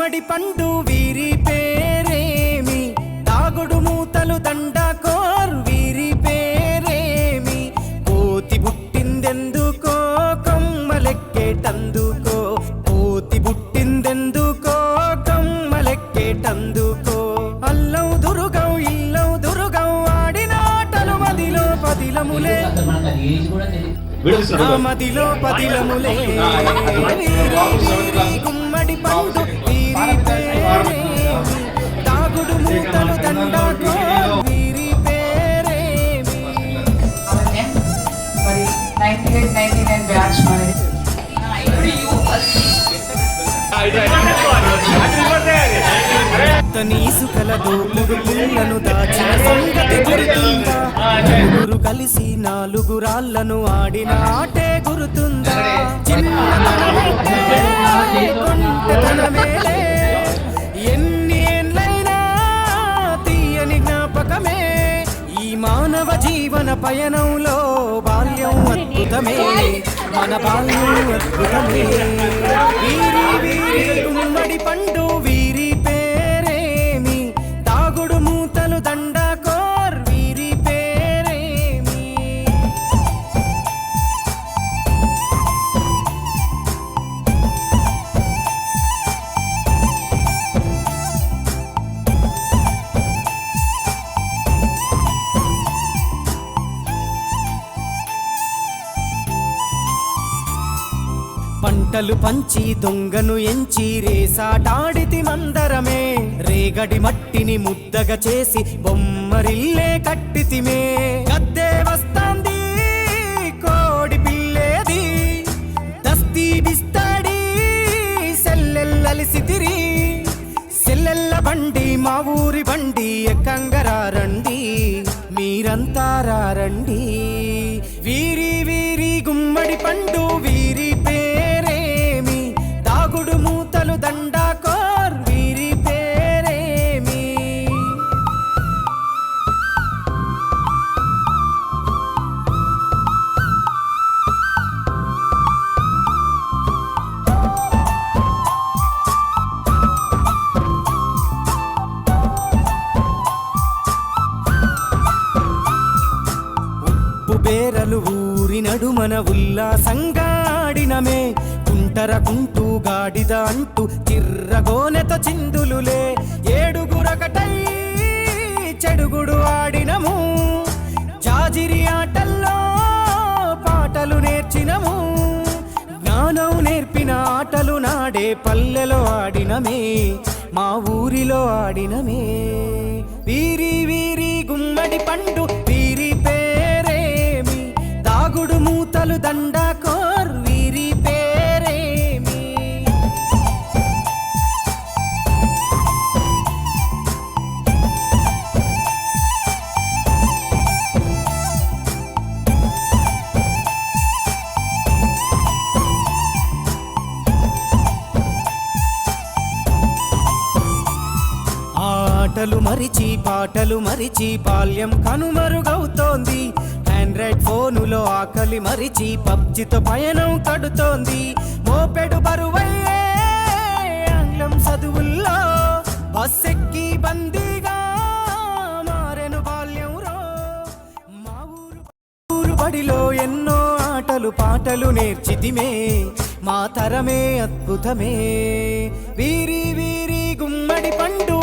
గుమ్మడి పండు వీరి పేరేమి, తాగుడు మూతలు దండకోర్ వీరి పేరేమి, కోతి బుట్టిందెందుకో కొమ్మలెక్కేటందుకో, కోతి బుట్టిందెందుకో కొమ్మలెక్కేటందుకో, అల్లం దురుగం ఇల్లం దురుగం ఆడిన ఆటలు మదిలో పదిలములే, మదిలో పదిలములే, గుమ్మడి పండు వీరి పేరేమి, తాగుడు మూతలు దండకో వీరి పేరేమి. 98-99 బ్యాచ్ మనది. ఇసుకల దోపుడు పుల్లను దాచిన సంగతి గుర్తుందా, నలుగురు కలిసి నాలుగు రాళ్లను ఆడిన ఆటే గుర్తుందా, చిన్నతనమేలే ఎన్ని ఏండ్లైనా తీయని జ్ఞాపకమే, ఈ మానవ జీవన పయనంలో బాల్యం అద్భుతమే, మన బాల్యం అద్భుతమే. వీరి వీరి గుమ్మడి పండు వీరి పేరేమి, తాగుడు మూతలు దండకోర్ వీరి పేరేమి. పంటలు పంచి దొంగను ఎంచి రేసాటాడితి మందరమే, రేగడి మట్టిని ముద్దగా చేసి బొమ్మరిల్లే కట్టితిమే, గద్దే వస్తాంది కోడి పిల్లేది, దస్తీ బిస్తాడి సెల్లెల్లలిసితిరి, సెల్లెల్ల బండి మా ఊరి బండి ఎక్కంగరారండి, మీరంతా రారండి. వీరి వీరి గుమ్మడి పండు వీరి పేరేమి, తాగుడు మూతలు దండకోర్ వీరి పేరేమి. ఉప్పు బేరలు ఊరి నడుమన ఉల్లాసంగా ఆడినమే, కుంటర కుంటూ గాడిద అంటూ చిర్రగోనెత చిందులులే, ఏడుగురకటై చెడుగుడు ఆడినము, జాజిరి ఆటల్లో పాటలు నేర్చినము, జ్ఞానం నేర్పిన ఆటలు నాడే పల్లెలో ఆడినమే, మా ఊరిలో ఆడినమే. వీరి వీరి గుమ్మడి పండు వీరి పేరేమి, తాగుడు మూతలు దండకోర్ వీరి పేరేమి. ఆటలు మరిచి పాటలు మరిచి బాల్యం కనుమరుగవుతోంది, ఆండ్రాయిడ్ ఫోనులో ఆకలి మరిచి పబ్జితో పయనం కడుతోంది, మోపెడు బరువయ్యే ఆంగ్లం చదువుల్లో బస్సెక్కి బందీగా మారెను బాల్యం రో. మా ఊరు బడిలో ఎన్నో ఆటలు పాటలు నేర్చితిమే, మా తరమే అద్భుతమే. వీరి వీరి గుమ్మడి పండు